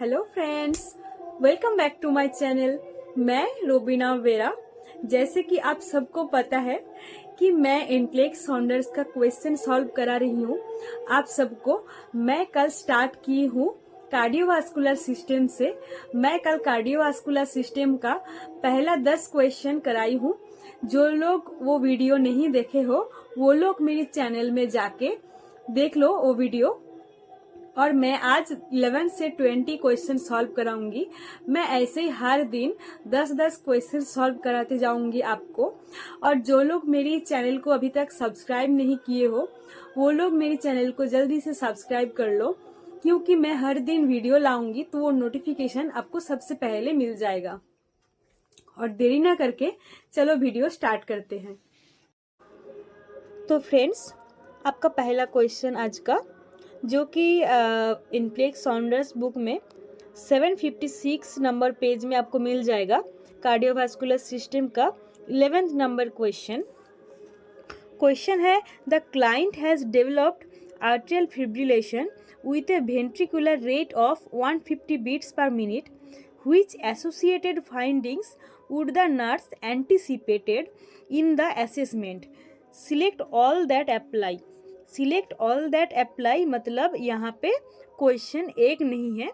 Hello friends, welcome back to my channel. मैं Robina vera. जैसे कि आप सबको पता है कि मैं इनटेलेक्ट साउंडर्स का क्वेश्चन सॉल्व करा रही हूँ आप सबको। मैं कल स्टार्ट की हूँ कार्डियोवास्कुलर सिस्टम से। मैं कल कार्डियोवास्कुलर सिस्टम का पहला 10 क्वेश्चन कराई हूँ। जो लोग वो वीडियो नहीं देखे हो वो लोग मेरे चैनल में जाके देख लो वो वीडियो। और मैं आज 11 से 20 क्वेश्चन सॉल्व कराऊंगी। मैं ऐसे ही हर दिन 10-10 क्वेश्चन सॉल्व कराते जाऊंगी आपको। और जो लोग मेरी चैनल को अभी तक सब्सक्राइब नहीं किए हो वो लोग मेरे चैनल को जल्दी से सब्सक्राइब कर लो, क्योंकि मैं हर दिन वीडियो लाऊंगी तो वो नोटिफिकेशन आपको सबसे पहले मिल जाएगा। और देरी ना करके चलो वीडियो स्टार्ट करते हैं। तो फ्रेंड्स, आपका पहला क्वेश्चन आज का, जो कि इनटेलेक्ट साउंडर्स बुक में 756 नंबर पेज में आपको मिल जाएगा। कार्डियोवास्कुलर सिस्टम का 11th नंबर क्वेश्चन है, the client has developed atrial fibrillation with a ventricular rate of 150 beats per minute. Which associated findings would the nurse anticipated in the assessment? Select all that apply. Select all that apply मतलब यहाँ पे question एक नहीं है,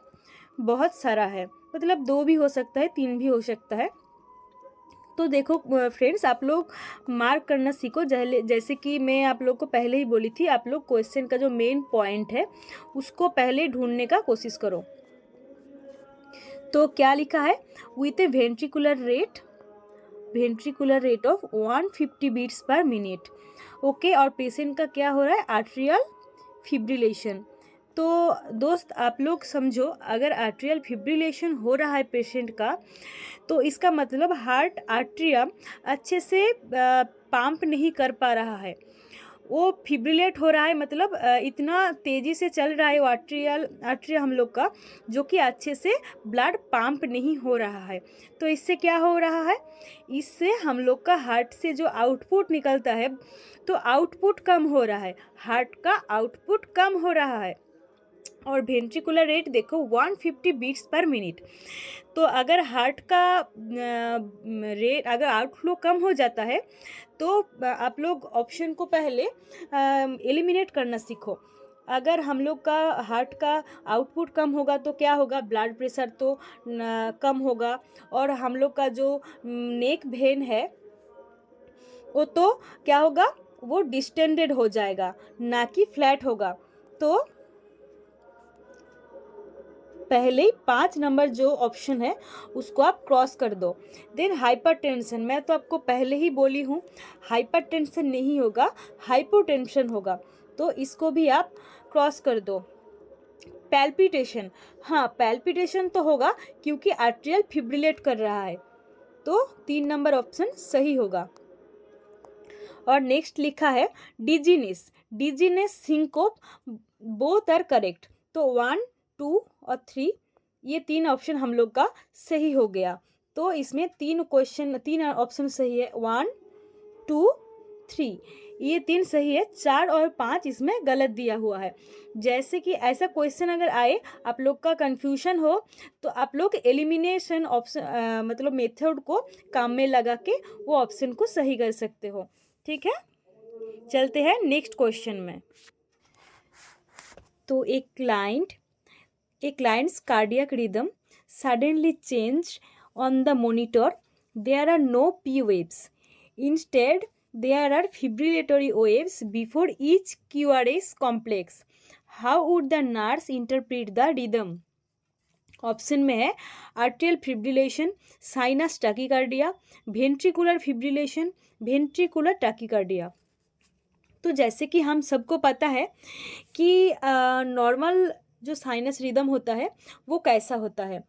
बहुत सारा है। मतलब 2 भी हो सकता है, 3 भी हो सकता है। तो देखो फ्रेंड्स, आप लोग मार्क करना सीखो। जैसे कि मैं आप लोग को पहले ही बोली थी, आप लोग क्वेश्चन का जो मेन पॉइंट है उसको पहले ढूंढने का कोशिश करो। तो क्या लिखा है, with a ventricular rate of 150 beats per minute. Okay, और पेशेंट का क्या हो रहा है, आर्ट्रियल फिब्रिलेशन। तो दोस्त आप लोग समझो, अगर आर्ट्रियल फिब्रिलेशन हो रहा है पेशेंट का, तो इसका मतलब हार्ट आर्ट्रिया अच्छे से पंप नहीं कर पा रहा है, वो फिब्रिलेट हो रहा है। मतलब इतना तेज़ी से चल रहा है वो आर्ट्रिया हम लोग का, जो कि अच्छे से ब्लड पंप नहीं हो रहा है। तो इससे क्या हो रहा है, इससे हम लोग का हार्ट से जो आउटपुट निकलता है तो आउटपुट कम हो रहा है, हार्ट का आउटपुट कम हो रहा है। और वेंट्रिकुलर रेट देखो 150 बीट्स पर मिनट। तो अगर हार्ट का रेट, अगर आउटफ्लो कम हो जाता है तो आप लोग ऑप्शन को पहले एलिमिनेट करना सीखो। अगर हम लोग का हार्ट का आउटपुट कम होगा तो क्या होगा, ब्लड प्रेशर तो कम होगा, और हम लोग का जो नेक वेन है वो तो क्या होगा, वो डिस्टेंडेड हो जाएगा, ना कि फ्लैट होगा। तो पहले 5 नंबर जो ऑप्शन है उसको आप क्रॉस कर दो। देन हाइपरटेंशन, मैं तो आपको पहले ही बोली हूँ हाइपरटेंशन नहीं होगा, हाइपोटेंशन होगा, तो इसको भी आप क्रॉस कर दो। पैल्पिटेशन, हाँ पैल्पिटेशन तो होगा क्योंकि आर्ट्रियल फिब्रिलेट कर रहा है, तो 3 नंबर ऑप्शन सही होगा। और नेक्स्ट लिखा है dizziness syncope, both are correct. तो 1, 2 और 3 ये 3 ऑप्शन हम लोग का सही हो गया। तो इसमें 3 ऑप्शन सही है, 1, 2, 3, ये 3 सही है। 4 और 5 इसमें गलत दिया हुआ है। जैसे कि ऐसा क्वेश्चन अगर आए, आप लोग का कंफ्यूजन हो, तो आप लोग एलिमिनेशन ऑप्शन मतलब मेथड को काम में लगा के वो ऑप्शन को सही कर सकते हो। ठीक है, चलते हैं नेक्स्ट क्वेश्चन में। तो एक client's cardiac rhythm suddenly changed on the monitor. There are no P waves. Instead, there are fibrillatory waves before each QRS complex. How would the nurse interpret the rhythm? Option में है atrial fibrillation, sinus tachycardia, ventricular fibrillation, ventricular tachycardia. तो जैसे कि हम सबको पता है कि नॉर्मल जो साइनस रिदम होता है वो कैसा होता है।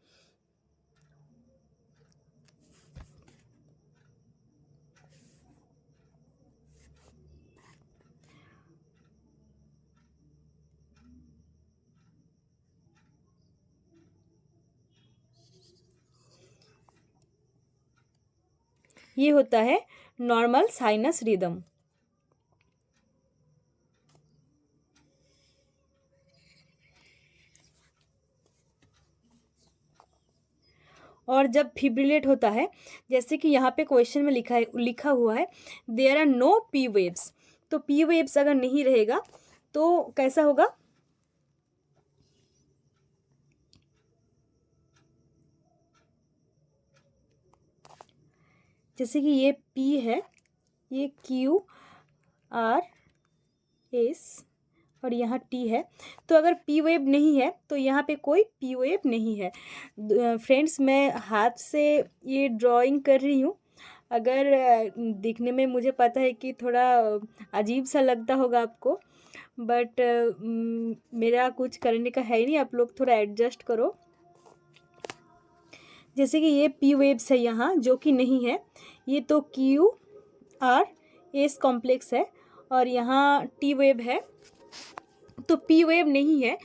ये होता है नॉर्मल साइनस रिदम। और जब फिब्रिलेट होता है, जैसे कि यहाँ पे क्वेश्चन में लिखा हुआ है there are no P waves, तो पी वेव्स अगर नहीं रहेगा तो कैसा होगा? जैसे कि ये पी है, ये क्यू आर एस और यहाँ टी है, तो अगर पी वेव नहीं है तो यहाँ पे कोई पी वेव नहीं है। फ्रेंड्स, मैं हाथ से ये ड्राइंग कर रही हूँ। अगर दिखने में मुझे पता है कि थोड़ा अजीब सा लगता होगा आपको, बट मेरा कुछ करने का है ही नहीं, आप लोग थोड़ा एडजस्ट करो। जैसे कि ये पी वेव्स है यहाँ, जो कि नहीं है, ये तो क्यू आर एस कॉम्प्लेक्स है और यहाँ टी वेव है, तो पी वेव नहीं है।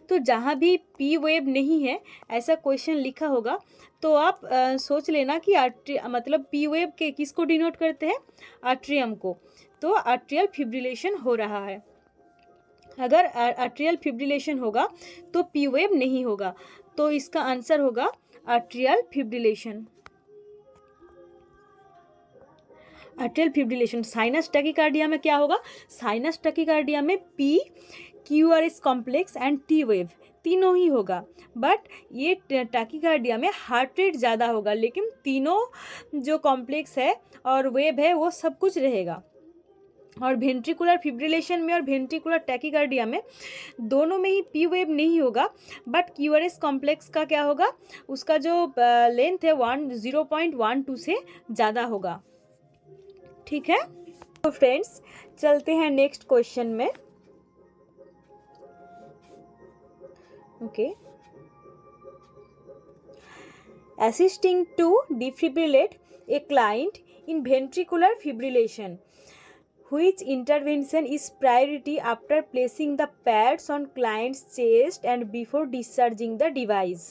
तो जहाँ भी पी वेव नहीं है ऐसा क्वेश्चन लिखा होगा तो आप सोच लेना कि मतलब पी वेव के किसको डिनोट करते हैं? आर्ट्रियम को। तो आर्ट्रियल फिब्रिलेशन हो रहा है। अगर आर्ट्रियल फिब्रिलेशन होगा तो पी वेव नहीं होगा, तो इसका आंसर होगा atrial fibrillation. Atrial fibrillation. Sinus tachycardia में क्या होगा? साइनस टैकीकार्डिया में P, Q R S complex and T wave तीनों ही होगा, बट ये टैकीकार्डिया में हार्ट रेट ज़्यादा होगा, लेकिन तीनों जो कॉम्प्लेक्स है और वेव है वो सब कुछ रहेगा। और वेंट्रिकुलर फिब्रिलेशन में और वेंट्रिकुलर टैकीकार्डिया में दोनों में ही पी वेव नहीं होगा, but Q R S complex का क्या होगा? उसका जो लेंथ है 0.12 से ज़्यादा होगा। ठीक है, तो फ्रेंड्स चलते हैं नेक्स्ट क्वेश्चन में। Okay, assisting to defibrillate a client in ventricular fibrillation, which intervention is priority after placing the pads on client's chest and before discharging the device?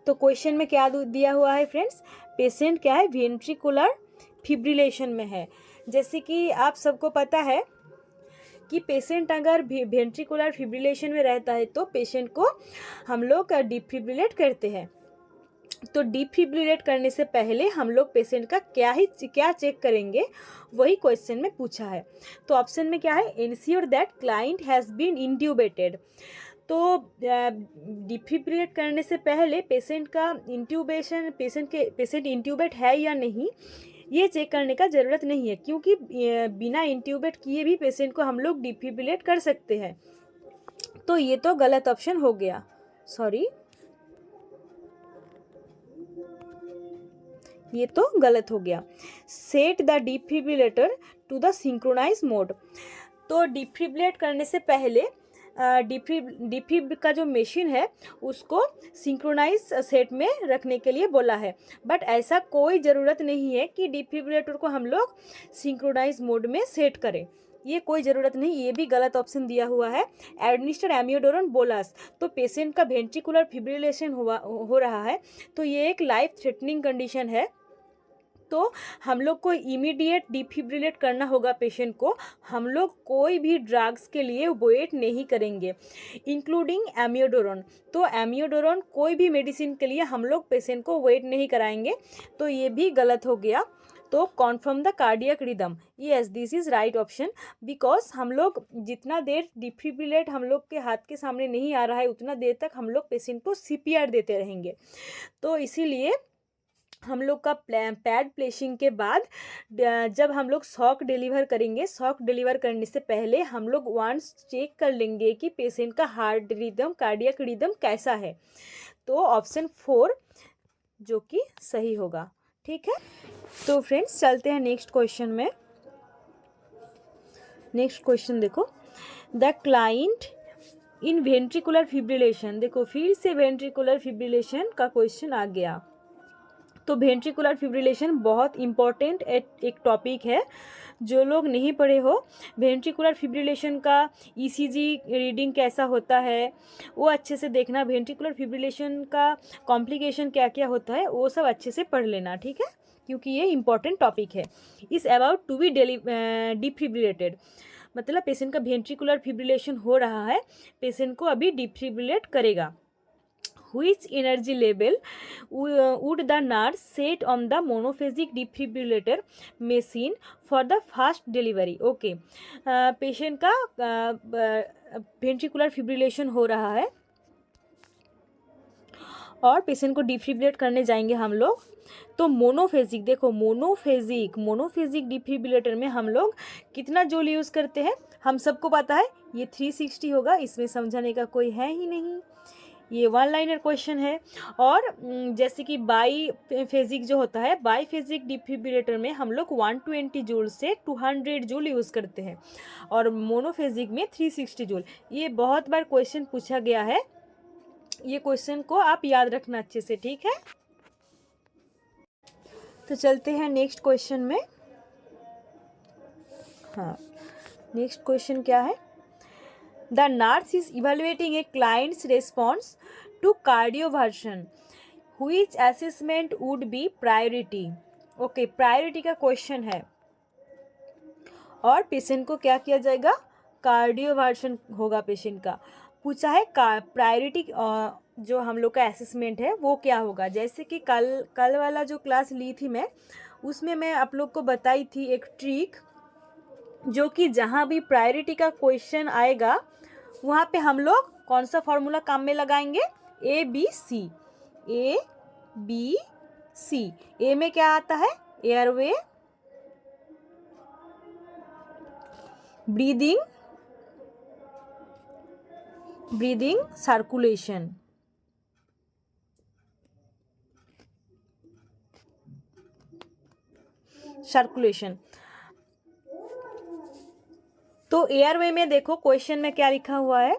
तो क्वेश्चन में क्या दिया हुआ है फ्रेंड्स? पेशेंट क्या है? वेंट्रिकुलर फिब्रिलेशन में है। जैसे कि आप सबको पता है कि पेशेंट अगर वेंट्रिकुलर फिब्रिलेशन में रहता है तो पेशेंट को हम लोग डिफिब्रिलेट करते हैं। तो डिफिब्रिलेट करने से पहले हम लोग पेशेंट का क्या चेक करेंगे, वही क्वेश्चन में पूछा है। तो ऑप्शन में क्या है? Ensure that client has been intubated. तो डिफिब्रिलेट करने से पहले पेशेंट का इंट्यूबेशन, पेशेंट इंट्यूबेट है या नहीं, ये चेक करने का ज़रूरत नहीं है, क्योंकि बिना इंट्यूबेट किए भी पेशेंट को हम लोग डिफिब्रिलेट कर सकते हैं। तो ये तो गलत ऑप्शन हो गया, सॉरी, ये तो गलत हो गया। Set the defibrillator to the synchronise mode. तो डिफिब्रिलेट करने से पहले डिफिब का जो मशीन है उसको सिंक्रोनाइज सेट में रखने के लिए बोला है, बट ऐसा कोई ज़रूरत नहीं है कि डिफिब्रिलेटर को हम लोग सिंक्रोनाइज मोड में सेट करें, ये कोई ज़रूरत नहीं, ये भी गलत ऑप्शन दिया हुआ है। Administer amiodarone bolus. तो पेशेंट का वेंट्रिकुलर फिब्रिलेशन हो रहा है, तो ये एक लाइफ थ्रेटनिंग कंडीशन है, तो हम लोग को इमीडिएट डिफिब्रिलेट करना होगा पेशेंट को। हम लोग कोई भी ड्रग्स के लिए वेट नहीं करेंगे, इंक्लूडिंग एमियोडोरन। तो एमियोडोरन कोई भी मेडिसिन के लिए हम लोग पेशेंट को वेट नहीं कराएंगे, तो ये भी गलत हो गया। तो confirm the cardiac rhythm, yes this is right option, because हम लोग जितना देर डिफिब्रिलेट हम लोग के हाथ के सामने नहीं आ रहा है उतना देर तक हम लोग पेशेंट को सीपीआर देते रहेंगे। तो इसीलिए हम लोग का पैड प्लेसिंग के बाद जब हम लोग शॉक डिलीवर करेंगे, शॉक डिलीवर करने से पहले हम लोग वंस चेक कर लेंगे कि पेशेंट का हार्ट रिदम, कार्डियक रिदम कैसा है। तो ऑप्शन 4 जो कि सही होगा। ठीक है, तो फ्रेंड्स चलते हैं नेक्स्ट क्वेश्चन में। नेक्स्ट क्वेश्चन देखो, the client in ventricular fibrillation. देखो फिर से वेंट्रिकुलर फिब्रिलेशन का क्वेश्चन आ गया। तो वेंट्रिकुलर फिब्रिलेशन बहुत इम्पॉर्टेंट एक टॉपिक है, जो लोग नहीं पढ़े हो वेंट्रिकुलर फिब्रिलेशन का ईसीजी रीडिंग कैसा होता है वो अच्छे से देखना, वेंट्रिकुलर फिब्रिलेशन का कॉम्प्लिकेशन क्या क्या होता है वो सब अच्छे से पढ़ लेना, ठीक है, क्योंकि ये इम्पॉर्टेंट टॉपिक है। इज़ अबाउट टू बी डिफिब्रिलेटेड, मतलब पेशेंट का वेंट्रिकुलर फिब्रिलेशन हो रहा है, पेशेंट को अभी डिफिब्रिलेट करेगा। Which energy level would the nurse set on the monophasic defibrillator machine for the fast delivery? Okay, patient का वेंट्रिकुलर फिब्रिलेशन हो रहा है और पेशेंट को डिफिब्रिलेट करने जाएंगे हम लोग। तो मोनोफेजिक, देखो मोनोफेजिक डिफिब्रिलेटर में हम लोग कितना जूल यूज़ करते हैं, हम सबको पता है ये 360 होगा, इसमें समझाने का कोई है ही नहीं, ये वन लाइनर क्वेश्चन है। और जैसे कि बाई फेजिक जो होता है, बाई फेजिक डिफिब्रिलेटर में हम लोग 120 जूल से 200 जूल यूज़ करते हैं और मोनोफेजिक में 360 जूल। ये बहुत बार क्वेश्चन पूछा गया है, ये क्वेश्चन को आप याद रखना अच्छे से, ठीक है। तो चलते हैं नेक्स्ट क्वेश्चन में। हाँ, नेक्स्ट क्वेश्चन क्या है? The nurse is evaluating a client's response to cardioversion, which assessment would be priority? Okay, priority का क्वेश्चन है और पेशेंट को क्या किया जाएगा? कार्डियोवर्शन होगा पेशेंट का। पूछा है प्रायोरिटी जो हम लोग का असेसमेंट है वो क्या होगा। जैसे कि कल वाला जो क्लास ली थी मैं, उसमें मैं आप लोग को बताई थी एक ट्रिक, जो कि जहाँ भी प्रायोरिटी का क्वेश्चन आएगा वहाँ पे हम लोग कौन सा फॉर्मूला काम में लगाएंगे? A B C. ए में क्या आता है? Airway, breathing, circulation. तो एयरवे में देखो क्वेश्चन में क्या लिखा हुआ है,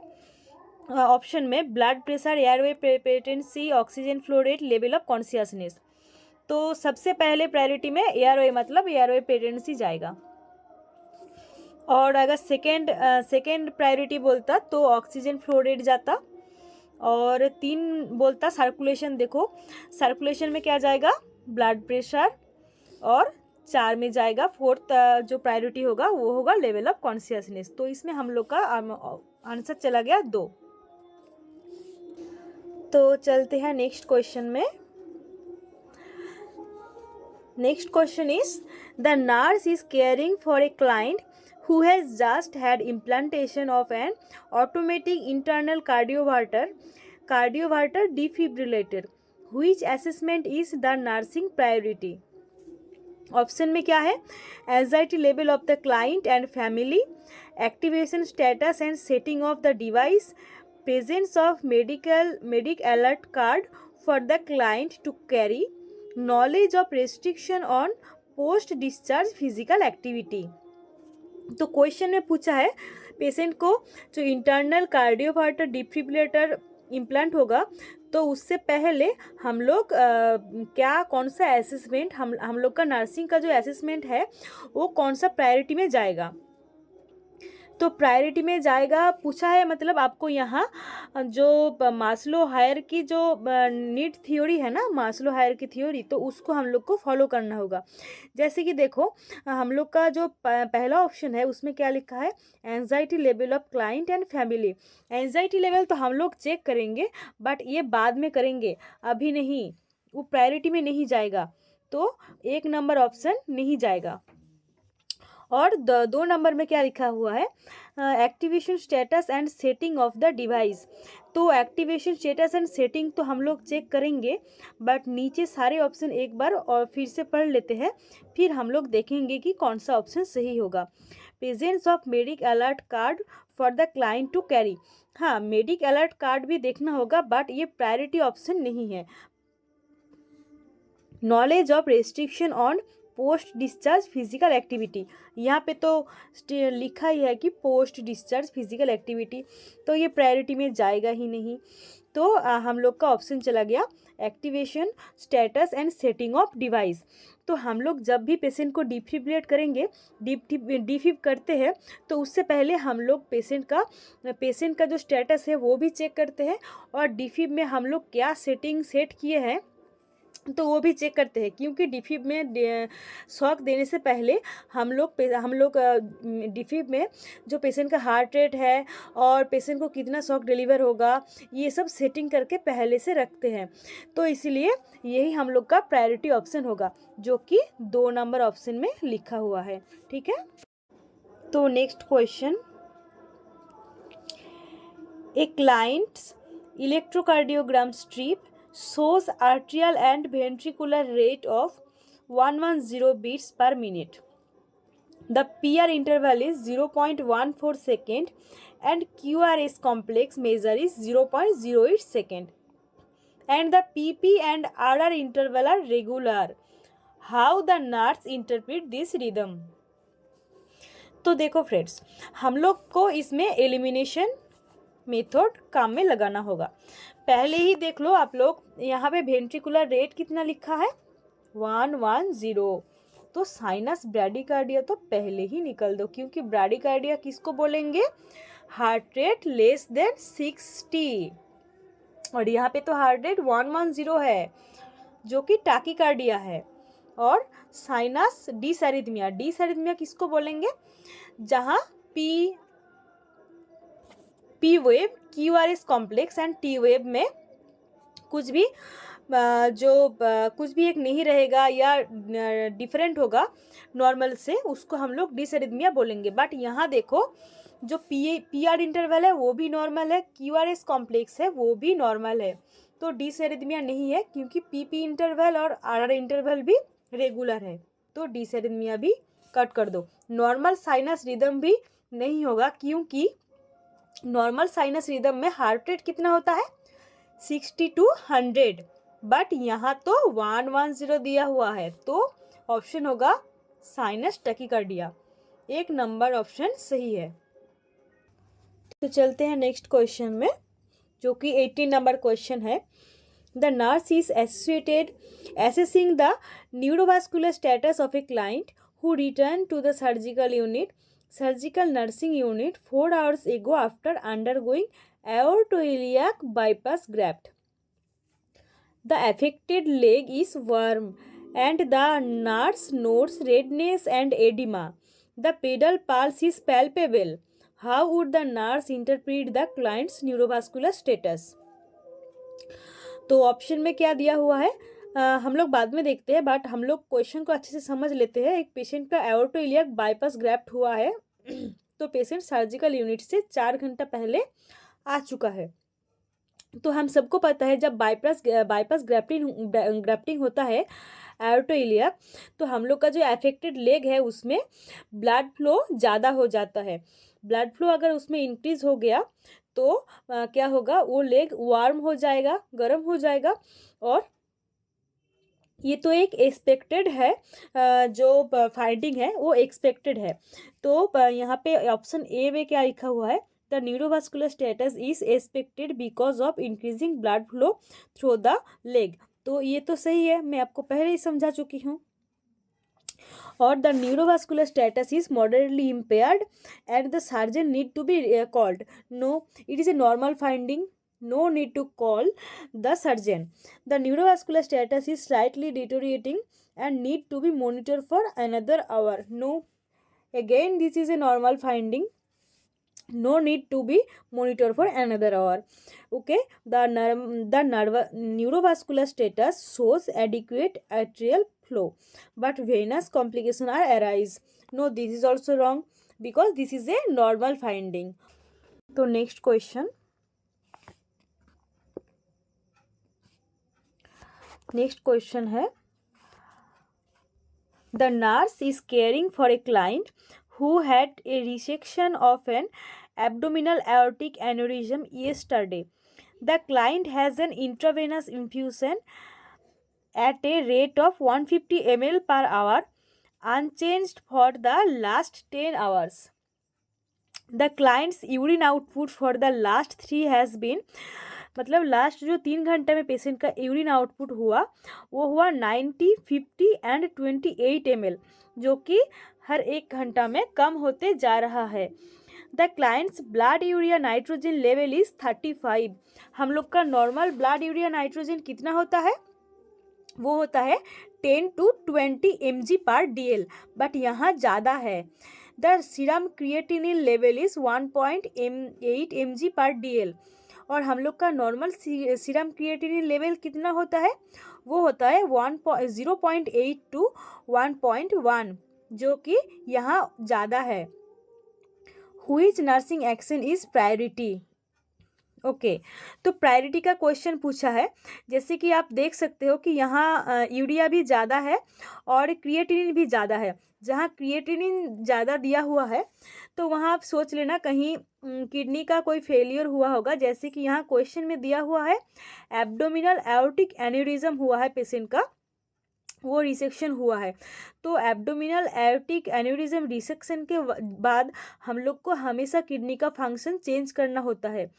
ऑप्शन में blood pressure, airway patency, oxygen flow rate, level of consciousness. तो सबसे पहले प्रायोरिटी में एयरवे मतलब एयरवे पेटेंसी जाएगा, और अगर सेकेंड प्रायोरिटी बोलता तो ऑक्सीजन फ्लो रेट जाता, और 3 बोलता सर्कुलेशन। देखो सर्कुलेशन में क्या जाएगा? ब्लड प्रेशर, और 4 में जाएगा 4th जो प्रायोरिटी होगा वो होगा लेवल ऑफ कॉन्शियसनेस। तो इसमें हम लोग का आंसर चला गया 2। तो चलते हैं नेक्स्ट क्वेश्चन में। Next question is the nurse is caring for a client who has just had implantation of an automatic internal cardioverter defibrillator, which assessment is the nursing priority? Option में क्या है? Anxiety level of the client and family, activation status and setting of the device, presence of medic alert card for the client to carry, knowledge of restriction on post discharge physical activity. तो question में पूछा है patient को जो internal cardioverter defibrillator implant होगा तो उससे पहले हम लोग कौन सा असेसमेंट, हम लोग का नर्सिंग का जो असेसमेंट है वो कौन सा प्रायोरिटी में जाएगा। तो प्रायोरिटी में जाएगा पूछा है, मतलब आपको यहाँ जो मास्लो हायरार्की जो नीड थ्योरी है ना, मास्लो हायरार्की थ्योरी, तो उसको हम लोग को फॉलो करना होगा। जैसे कि देखो हम लोग का जो पहला ऑप्शन है उसमें क्या लिखा है? Anxiety level of client and family. Anxiety level तो हम लोग चेक करेंगे बट ये बाद में करेंगे, अभी नहीं, वो प्रायोरिटी में नहीं जाएगा। तो 1 नंबर ऑप्शन नहीं जाएगा। और 2 नंबर में क्या लिखा हुआ है? Activation status and setting of the device. तो एक्टिवेशन स्टेटस एंड सेटिंग तो हम लोग चेक करेंगे बट नीचे सारे ऑप्शन एक बार और फिर से पढ़ लेते हैं, फिर हम लोग देखेंगे कि कौन सा ऑप्शन सही होगा। Presence of medic alert card for the client to carry. हाँ, मेडिक अलर्ट कार्ड भी देखना होगा बट ये प्रायोरिटी ऑप्शन नहीं है। Knowledge of restriction on post discharge physical activity, यहाँ पे तो लिखा ही है कि पोस्ट डिस्चार्ज फिजिकल एक्टिविटी, तो ये प्रायोरिटी में जाएगा ही नहीं। तो हम लोग का ऑप्शन चला गया activation status and setting of device. तो हम लोग जब भी पेशेंट को डिफिब्रिलेट करेंगे, डिफिब करते हैं, तो उससे पहले हम लोग पेशेंट का जो स्टेटस है वो भी चेक करते हैं, और डिफिब में हम लोग क्या सेटिंग सेट किए हैं तो वो भी चेक करते हैं, क्योंकि डिफिब में शॉक देने से पहले हम लोग डिफिब में जो पेशेंट का हार्ट रेट है और पेशेंट को कितना शॉक डिलीवर होगा, ये सब सेटिंग करके पहले से रखते हैं। तो इसीलिए यही हम लोग का प्रायोरिटी ऑप्शन होगा, जो कि 2 नंबर ऑप्शन में लिखा हुआ है। ठीक है, तो next question, A clients electrocardiogram strip shows arterial and ventricular rate of 110 beats per minute. The PR interval is 0.14 second and QRS complex measure is 0.08 second. And the PP and RR interval are regular. How the nurse interpret this rhythm? तो देखो friends, हम लोग को इसमें elimination method काम में लगाना होगा। पहले ही देख लो आप लोग, यहाँ पे वेंट्रिकुलर रेट कितना लिखा है 110, तो साइनस ब्रैडिकार्डिया तो पहले ही निकल दो, क्योंकि ब्रैडिकार्डिया किसको बोलेंगे, हार्ट रेट लेस देन 60, और यहाँ पे तो हार्ट रेट 110 है जो कि टैकीकार्डिया है। और साइनस डिसएरिथमिया किसको बोलेंगे, जहाँ P wave, QRS complex and T wave में कुछ भी कुछ भी एक नहीं रहेगा या डिफरेंट होगा नॉर्मल से, उसको हम लोग डिसएरिथमिया बोलेंगे। बट यहाँ देखो, जो पी आर इंटरवल है वो भी नॉर्मल है, क्यूआरएस कॉम्प्लेक्स है वो भी नॉर्मल है, तो डिसएरिथमिया नहीं है, क्योंकि पी इंटरवल और आर इंटरवल भी रेगुलर है, तो डिसएरिथमिया भी कट कर दो। नॉर्मल साइनस रिदम भी नहीं होगा, क्योंकि नॉर्मल साइनस रिदम में हार्ट रेट कितना होता है 60 to 100, बट यहाँ तो 110 दिया हुआ है, तो ऑप्शन होगा साइनस टैकीकार्डिया। 1 नंबर ऑप्शन सही है। तो चलते हैं नेक्स्ट क्वेश्चन में, जो कि 18 नंबर क्वेश्चन है। The nurse is associated assessing the neurovascular status of a client who returned to the surgical nursing unit 4 hours ago after undergoing aortoiliac bypass graft. The affected leg is warm and the nurse notes redness and edema. The pedal pulse is palpable. How would the nurse interpret the client's neurovascular status? तो option में क्या दिया हुआ है हम लोग बाद में देखते हैं, बट हम लोग क्वेश्चन को अच्छे से समझ लेते हैं। एक पेशेंट का एओर्टोइलियक बाईपास ग्राफ्ट हुआ है, तो पेशेंट सर्जिकल यूनिट से 4 घंटा पहले आ चुका है। तो हम सबको पता है, जब बाईपास ग्राफ्टिंग होता है एओर्टोइलियक, तो हम लोग का जो अफेक्टेड लेग है उसमें ब्लड फ्लो ज़्यादा हो जाता है। ब्लड फ्लो अगर उसमें इंक्रीज हो गया तो क्या होगा, वो लेग वार्म हो जाएगा, गर्म हो जाएगा, और ये तो एक एक्सपेक्टेड है, जो फाइंडिंग है वो एक्सपेक्टेड है। तो यहाँ पे ऑप्शन ए में क्या लिखा हुआ है, the neurovascular status is expected because of increasing blood flow through the leg. तो ये तो सही है, मैं आपको पहले ही समझा चुकी हूँ। और the neurovascular status is moderately impaired and the surgeon need to be called. No, it is a normal finding, no need to call the surgeon. The neurovascular status is slightly deteriorating and need to be monitored for another hour. No, again this is a normal finding, no need to be monitored for another hour. Okay, the neurovascular status shows adequate arterial flow, but venous complications are arise. No, this is also wrong, because this is a normal finding. So next question. Next question है, the nurse is caring for a client who had a resection of an abdominal aortic aneurysm yesterday. The client has an intravenous infusion at a rate of 150 ml per hour, unchanged for the last 10 hours. The client's urine output for the last 3 has been, मतलब last जो 3 घंटे में patient का urine output हुआ वो हुआ 90, 50 and 28 ml, जो कि हर 1 घंटा में कम होते जा रहा है। The clients blood urea nitrogen level is 35। हम लोग का नॉर्मल ब्लड यूरिया नाइट्रोजन कितना होता है वो होता है 10 to 20 mg/dl, बट यहाँ ज़्यादा है। The serum creatinine level is 1.8 mg/dl, और हम लोग का नॉर्मल सीरम क्रिएटिनिन लेवल कितना होता है? वो होता है 0.8 to 1.1, जो कि यहाँ ज़्यादा है। Which nursing action is priority? Okay, तो प्रायोरिटी का क्वेश्चन पूछा है। जैसे कि आप देख सकते हो कि यहाँ यूरिया भी ज़्यादा है और क्रिएटिनिन भी ज़्यादा है। जहाँ क्रिएटिनिन ज़्यादा दिया हुआ है तो वहाँ आप सोच लेना कहीं किडनी का कोई फेलियर हुआ होगा। जैसे कि यहाँ क्वेश्चन में दिया हुआ है एब्डोमिनल एओर्टिक एन्यूरिज्म हुआ है पेशेंट का, वो रिसेक्शन हुआ है। तो एब्डोमिनल एओर्टिक एन्यूरिज्म रिसेक्शन के बाद हम लोग को हमेशा किडनी का फंक्शन चेंज करना होता है,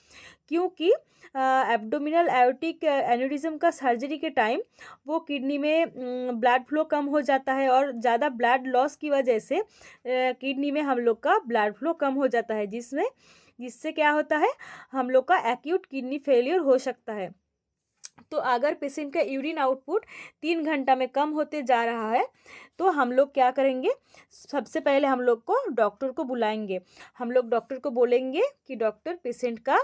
क्योंकि एब्डोमिनल एओर्टिक एन्यूरिज्म का सर्जरी के टाइम वो किडनी में ब्लड फ्लो कम हो जाता है, और ज़्यादा ब्लड लॉस की वजह से किडनी में हम लोग का ब्लड फ्लो कम हो जाता है, जिससे क्या होता है, हम लोग का एक्यूट किडनी फेलियर हो सकता है। तो अगर पेशेंट का यूरिन आउटपुट 3 घंटा में कम होते जा रहा है तो हम लोग क्या करेंगे? सबसे पहले हम लोग को डॉक्टर को बुलाएंगे। हम लोग डॉक्टर को बोलेंगे कि डॉक्टर, पेशेंट का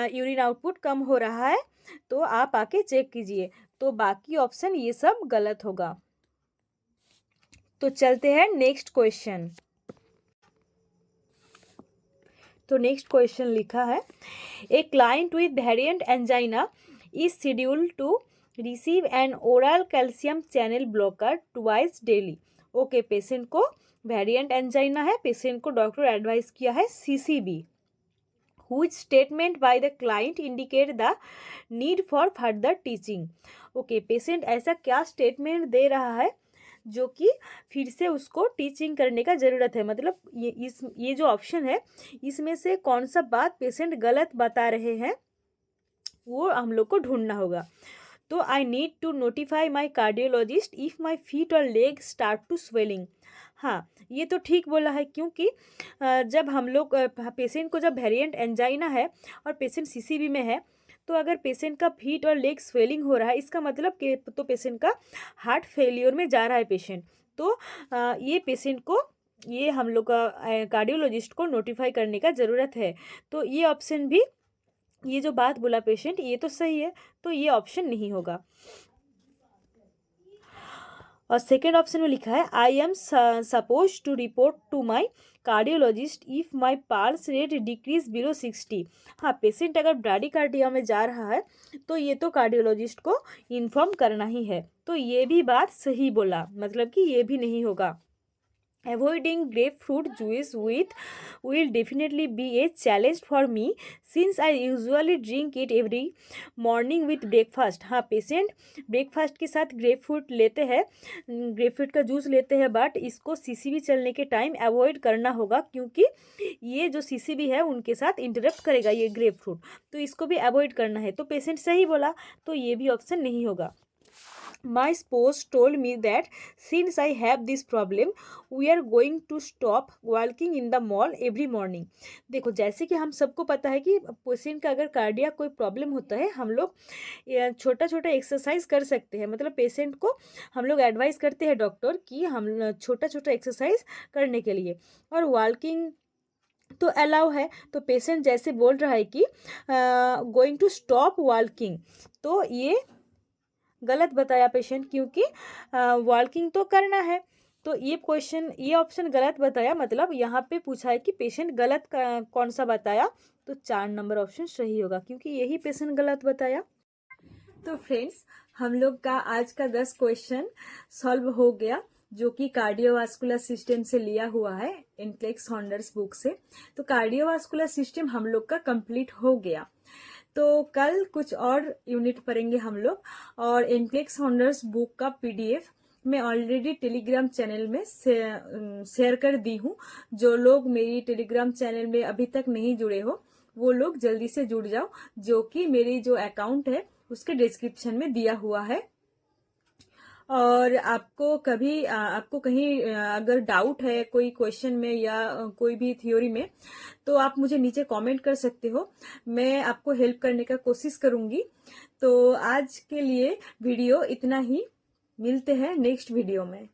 यूरिन आउटपुट कम हो रहा है, तो आप आके चेक कीजिए। तो बाकी ऑप्शन ये सब गलत होगा। तो चलते हैं नेक्स्ट क्वेश्चन। तो नेक्स्ट क्वेश्चन लिखा है, a client with variant angina is scheduled to receive an oral calcium channel blocker twice daily. Okay, patient को वेरिएंट एंजाइना है, पेशेंट को डॉक्टर एडवाइस किया है CCB. Which statement by the client indicate the need for further teaching? Okay, patient ऐसा क्या statement दे रहा है जो कि फिर से उसको टीचिंग करने का ज़रूरत है? मतलब ये जो ऑप्शन है इसमें से कौन सा बात पेशेंट गलत बता रहे हैं वो हम लोग को ढूंढना होगा। तो I need to notify my cardiologist if my feet और लेग स्टार्ट टू स्वेलिंग। हाँ, ये तो ठीक बोला है, क्योंकि जब हम लोग पेशेंट को जब वेरिएंट एंजाइना है और पेशेंट CCB में है, तो अगर पेशेंट का फीट और लेग स्वेलिंग हो रहा है, इसका मतलब कि तो पेशेंट का हार्ट फेलियर में जा रहा है पेशेंट। तो ये पेशेंट को, ये हम लोग का कार्डियोलॉजिस्ट को नोटिफाई करने का ज़रूरत है। तो ये ऑप्शन भी, ये जो बात बोला पेशेंट, ये तो सही है, तो ये ऑप्शन नहीं होगा। और सेकेंड ऑप्शन में लिखा है, I am suppose to report to my cardiologist if my pulse rate decrease below 60। हाँ, पेशेंट अगर ब्रैडिकार्डिया में जा रहा है तो ये तो कार्डियोलॉजिस्ट को इन्फॉर्म करना ही है। तो ये भी बात सही बोला, मतलब कि ये भी नहीं होगा। Avoiding grapefruit juice will definitely be a challenge for me since I usually drink it every morning with breakfast. हाँ, पेशेंट ब्रेकफास्ट के साथ ग्रेपफ्रूट लेते हैं, ग्रेपफ्रूट का जूस लेते हैं, बट इसको CCB चलने के टाइम अवॉइड करना होगा, क्योंकि ये जो CCB है उनके साथ इंटरप्ट करेगा ये ग्रेपफ्रूट, तो इसको भी अवॉइड करना है। तो पेशेंट सही बोला, तो ये भी ऑप्शन नहीं होगा। My spouse told me that since I have this problem, we are going to stop walking in the mall every morning. देखो, जैसे कि हम सबको पता है कि पेशेंट का अगर कार्डियक कोई प्रॉब्लम होता है, हम लोग छोटा छोटा एक्सरसाइज कर सकते हैं। मतलब पेशेंट को हम लोग एडवाइस करते हैं डॉक्टर कि हम छोटा छोटा एक्सरसाइज करने के लिए, और वॉकिंग तो अलाउ है। तो पेशेंट जैसे बोल रहा है कि गोइंग टू स्टॉप वॉकिंग, तो ये गलत बताया पेशेंट, क्योंकि वॉकिंग तो करना है। तो ये ऑप्शन गलत बताया, मतलब यहाँ पे पूछा है कि पेशेंट गलत कौन सा बताया, तो 4 नंबर ऑप्शन सही होगा, क्योंकि यही पेशेंट गलत बताया। तो फ्रेंड्स, हम लोग का आज का 10 क्वेश्चन सॉल्व हो गया, जो कि कार्डियोवास्कुलर सिस्टम से लिया हुआ है इनक्लेक्स हॉन्डर्स बुक से। तो कार्डियोवास्कुलर सिस्टम हम लोग का कंप्लीट हो गया। तो कल कुछ और यूनिट पढ़ेंगे हम लोग, और इनक्लेक्स हॉन्डर्स बुक का PDF मैं ऑलरेडी टेलीग्राम चैनल में शेयर कर दी हूँ। जो लोग मेरी टेलीग्राम चैनल में अभी तक नहीं जुड़े हो, वो लोग जल्दी से जुड़ जाओ, जो कि मेरी जो अकाउंट है उसके डिस्क्रिप्शन में दिया हुआ है। और आपको कहीं अगर डाउट है कोई क्वेश्चन में या कोई भी थ्योरी में, तो आप मुझे नीचे कमेंट कर सकते हो, मैं आपको हेल्प करने का कोशिश करूंगी। तो आज के लिए वीडियो इतना ही। मिलते हैं नेक्स्ट वीडियो में।